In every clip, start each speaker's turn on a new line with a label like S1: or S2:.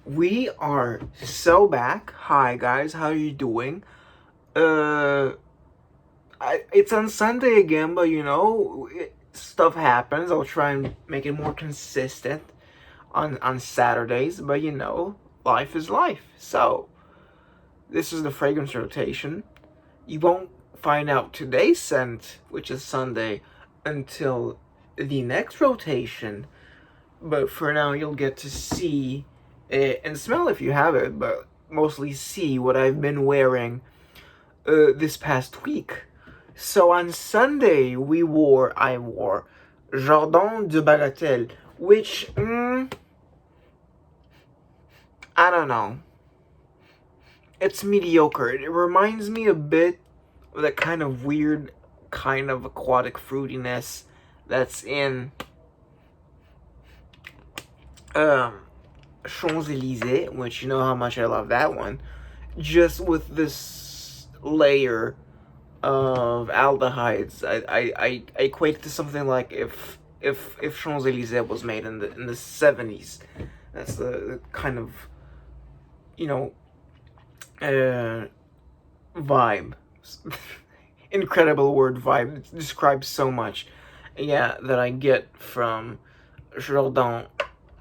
S1: We are so back. Hi guys, how are you doing? Uh, it's on Sunday again, but stuff happens. I'll try and make it more consistent on Saturdays, but life is life. So this is the fragrance rotation. You won't find out today's scent, which is Sunday, until the next rotation. But for now, you'll get to see it and smell if you have it, but mostly see what I've been wearing this past week. So on Sunday, I wore Jardin de Bagatelle, which, I don't know. It's mediocre. It reminds me a bit of that kind of weird, kind of aquatic fruitiness that's in Champs-Élysées, which you know how much I love that one, just with this layer of aldehydes. I equate it to something like if Champs-Élysées was made in the 70s. That's the kind of you know vibe. Incredible word, vibe. It describes so much. Yeah, that I get from Jardin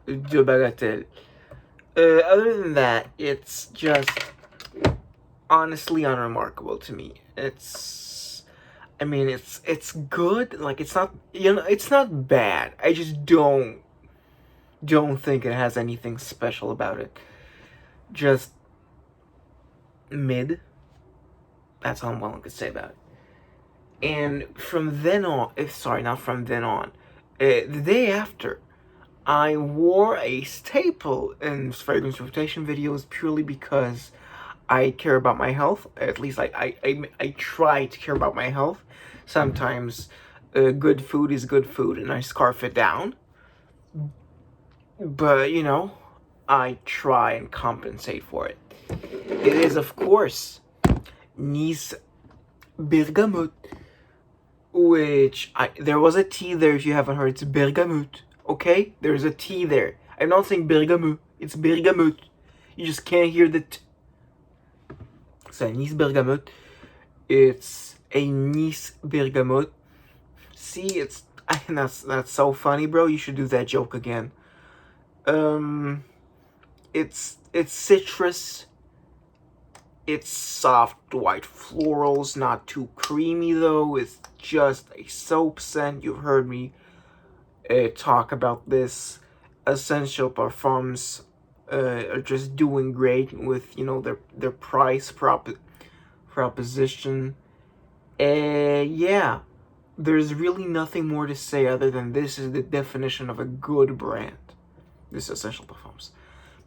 S1: de Bagatelle. Other than that, it's just honestly unremarkable to me. It's good. Like it's not, it's not bad. I just don't think it has anything special about it. Just mid. That's all I'm willing to say about it. And from then on, not from then on, the day after, I wore a staple in fragrance rotation videos purely because I care about my health. At least I try to care about my health. Sometimes good food is good food and I scarf it down. But, I try and compensate for it. It is, of course, Nice Bergamot, which there was a T there if you haven't heard. It's Bergamot, okay? There's a T there. I'm not saying Bergamot, it's Bergamot. You just can't hear the T. So Nice Bergamot. It's a Nice Bergamot. See, that's so funny, bro. You should do that joke again. It's citrus. It's soft white florals, not too creamy though. It's just a soap scent. You've heard me talk about this. Essential Parfums are just doing great with their price proposition. Yeah, there's really nothing more to say other than this is the definition of a good brand. This Essential Parfums.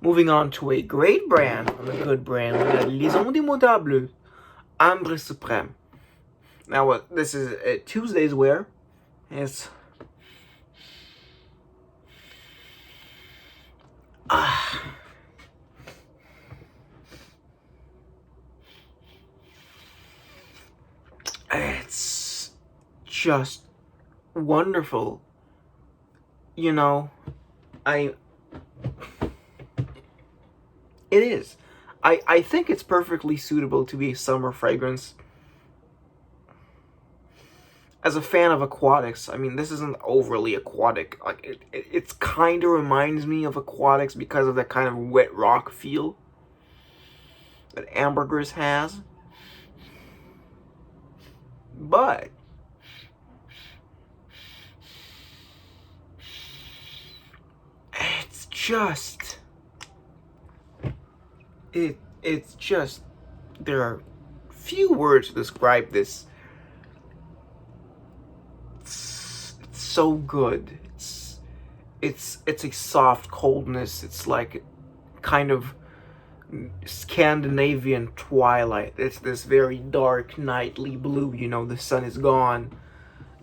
S1: Moving on to a great brand, a good brand, we got Les Indémodables, Ambre Suprême. Now, what this is Tuesday's wear. It's it's just wonderful. It is. I think it's perfectly suitable to be a summer fragrance. As a fan of aquatics, this isn't overly aquatic. Like it's kind of reminds me of aquatics because of that kind of wet rock feel that Ambergris has. But it's just it's just there are few words to describe this. It's so good. It's a soft coldness. It's like kind of Scandinavian twilight. It's this very dark nightly blue. The sun is gone.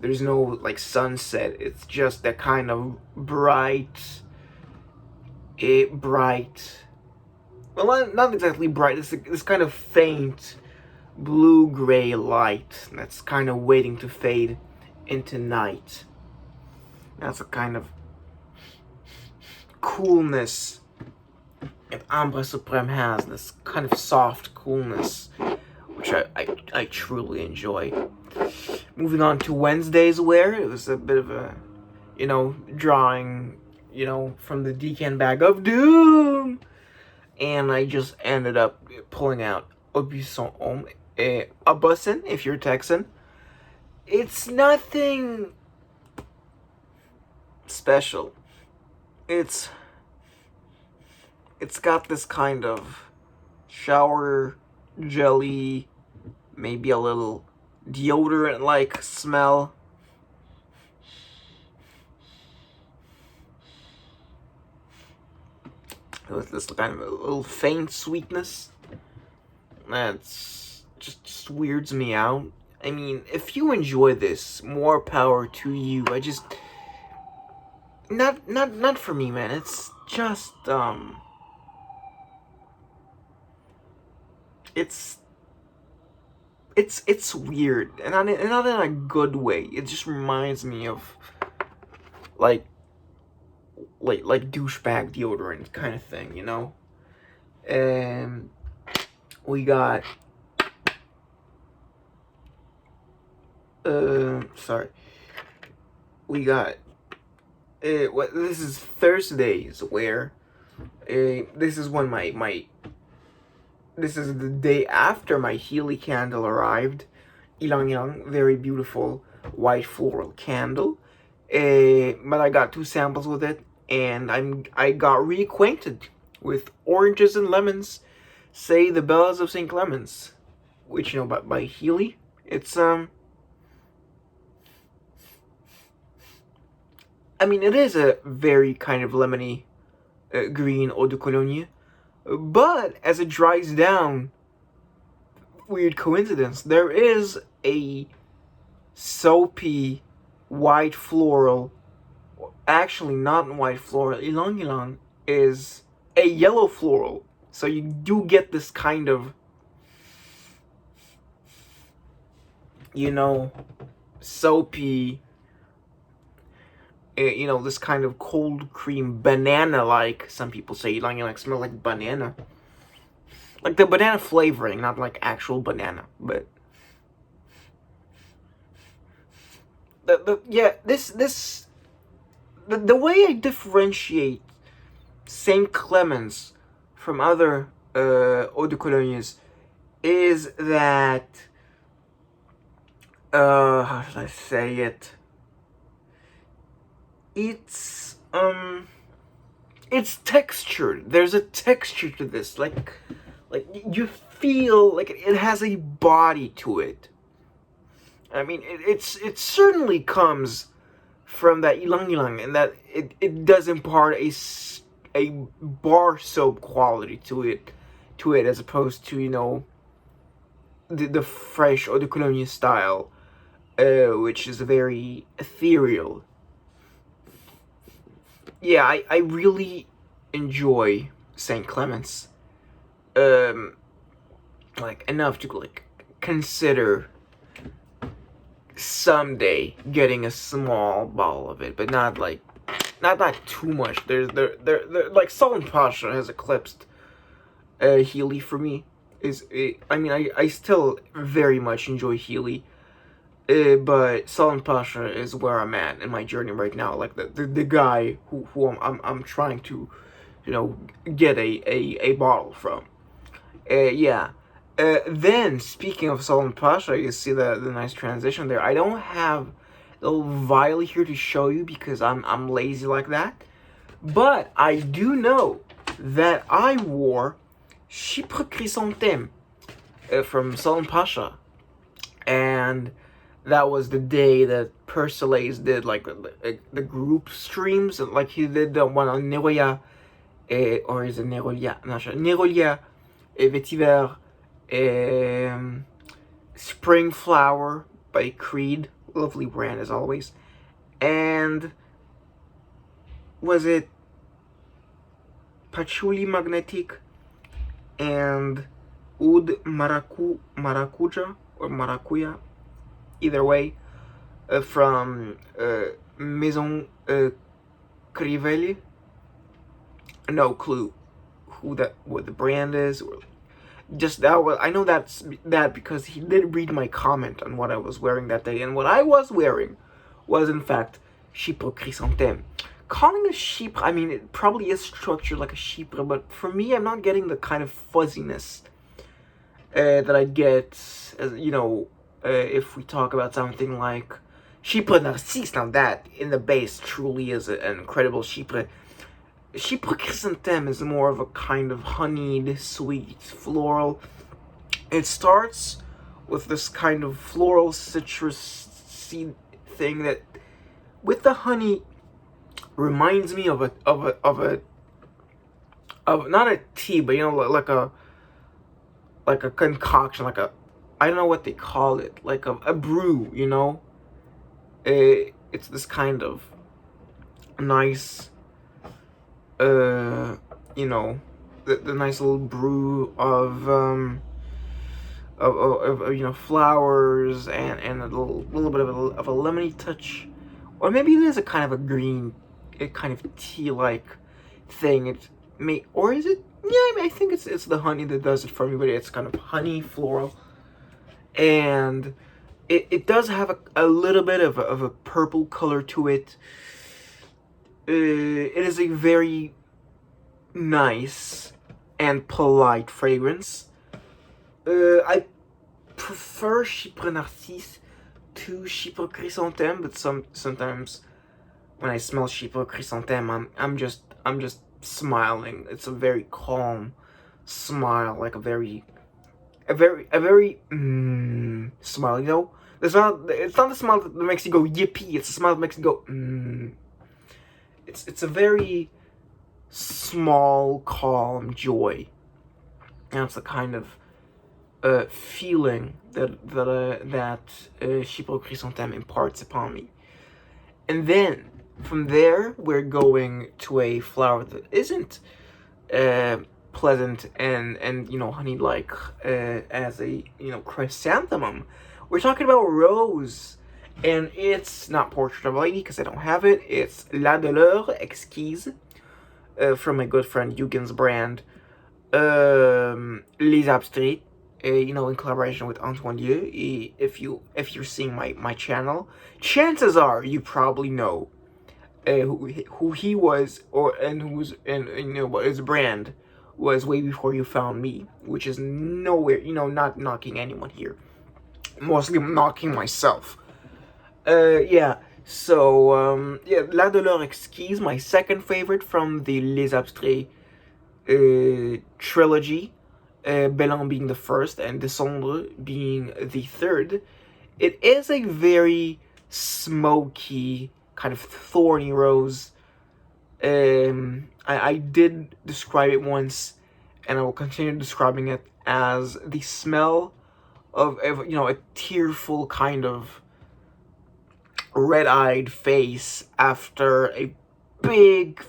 S1: There's no like sunset. It's just that kind of bright. Well, not exactly bright. It's this kind of faint blue-gray light that's kind of waiting to fade into night. That's a kind of coolness And Ambre Supreme has this kind of soft coolness, which I truly enjoy. Moving on to Wednesday's wear, it was a bit of a, drawing, from the Decan Bag of Doom. And I just ended up pulling out Aubusson Homme, a bussin, if you're Texan. It's nothing special. It's got this kind of shower jelly, maybe a little deodorant-like smell. With this kind of a little faint sweetness that's just weirds me out. I mean, if you enjoy this, more power to you. I just not for me, man. It's just it's weird, and not in a good way. It just reminds me of like douchebag deodorant kind of thing, And we got we got this is Thursdays where this is when this is the day after my Healy candle arrived. Ilang Ilang, very beautiful white floral candle. But I got 2 samples with it, and I got reacquainted with Oranges and Lemons, Say the Bells of St. Clements, which by Healy. It's I mean, it is a very kind of lemony green eau de cologne, but as it dries down, weird coincidence, there is a soapy white floral, actually not white floral, Ilang Ilang is a yellow floral, so you do get this kind of, soapy, this kind of cold cream banana-like, some people say Ilang Ilang smell like banana. Like the banana flavoring, not like actual banana, but the way I differentiate Saint Clements from other eau de colognes is that how should I say it? It's textured. There's a texture to this, like you feel like it has a body to it. I mean, it certainly comes from that Ilang Ilang, and that it does impart a bar soap quality to it, as opposed to the fresh eau de cologne style, which is very ethereal. Yeah, I really enjoy St. Clements, enough to consider someday getting a small bottle of it, but not too much. There like Sultan Pasha has eclipsed Healy for me. I still very much enjoy Healy, but Sultan Pasha is where I'm at in my journey right now. Like the guy who I'm trying to, get a bottle from. Yeah. Then, speaking of Sultan Pasha, you see the nice transition there. I don't have a little vial here to show you because I'm lazy like that. But I do know that I wore Chypre Chrysanthème from Sultan Pasha. And that was the day that Persolays did the group streams. Like he did the one on Nerolia, or is it Nerolia? I'm not sure. Nerolia, Vetiver, Spring Flower by Creed, lovely brand as always, and was it Patchouli Magnetic and Oud Maracuja or Maracuya, either way, from Maison Crivelli. No clue what the brand is, or just that. Well, I know that because he did read my comment on what I was wearing that day, and what I was wearing was in fact Chypre Chrysanthème. Calling a Chypre, I mean, it probably is structured like a Chypre, but for me, I'm not getting the kind of fuzziness that I'd get, as if we talk about something like Chypre Narcisse. Now that in the base truly is an incredible Chypre. Chypre Chrysanthème is more of a kind of honeyed, sweet, floral. It starts with this kind of floral citrus seed thing that, with the honey, reminds me of not a tea, but like a concoction, like a, I don't know what they call it, like a brew, It's this kind of nice, the nice little brew of flowers and a little bit of a lemony touch, or maybe it is a kind of a green, a kind of tea-like thing. It may, or is it? Yeah, I think it's the honey that does it for me, but it's kind of honey floral, and it does have a little bit of a purple color to it. It is a very nice and polite fragrance. I prefer Chypre Narcisse to Chypre Chrysanthème, but sometimes when I smell Chypre Chrysanthème, I'm just smiling. It's a very calm smile, like a very smile. It's not the smile that makes you go yippee. It's a smile that makes you go It's a very small, calm joy. And it's the kind of feeling that Chypre Chrysanthème imparts upon me. And then from there, we're going to a flower that isn't pleasant and honey-like as a chrysanthemum. We're talking about rose, and it's not Portrait of a Lady because I don't have it. It's La Douleur Exquise from my good friend Hugen's brand, Les Abstraits. In collaboration with Antoine Dieu. If you're seeing my channel, chances are you probably know who he was, what his brand was way before you found me, which is nowhere, not knocking anyone here, mostly knocking myself. Yeah. So La Douleur Exquise, my second favorite from the Les Abstraits trilogy. Béland being the first and Descendre being the third. It is a very smoky, kind of thorny rose. I did describe it once, and I will continue describing it as the smell of a tearful kind of red-eyed face after a big,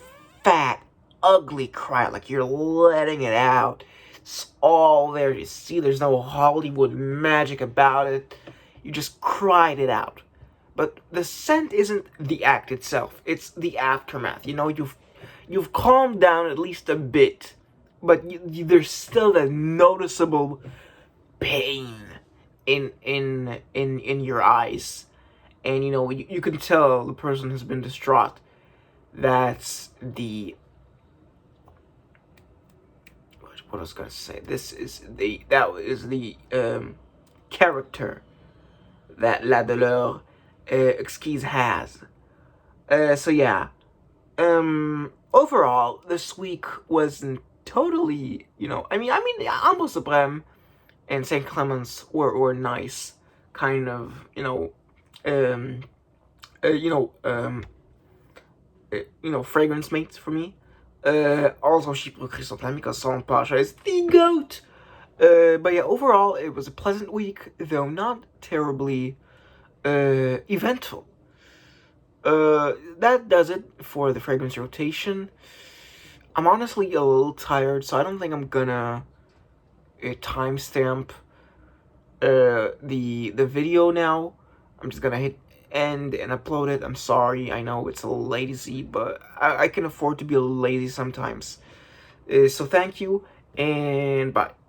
S1: fat, ugly cry, like you're letting it out. It's all there to see. There's no Hollywood magic about it. You just cried it out. But the scent isn't the act itself. It's the aftermath. You've calmed down at least a bit, but there's still that noticeable pain in your eyes, and you can tell the person has been distraught. That's the, what I was gonna say. That is the character that La Douleur Exquise has. So yeah. Overall, this week wasn't totally, I mean, Ambo Supreme and Saint Clements were nice, kind of, fragrance mates for me. Also Chypre Chrysanthème, because Solange Pasha is the GOAT. But yeah, overall, it was a pleasant week, though not terribly eventful. That does it for the fragrance rotation. I'm honestly a little tired, so I don't think I'm gonna timestamp the video now. I'm just gonna hit end and upload it. I'm sorry, I know it's a little lazy, but I can afford to be a little lazy sometimes. So thank you and bye.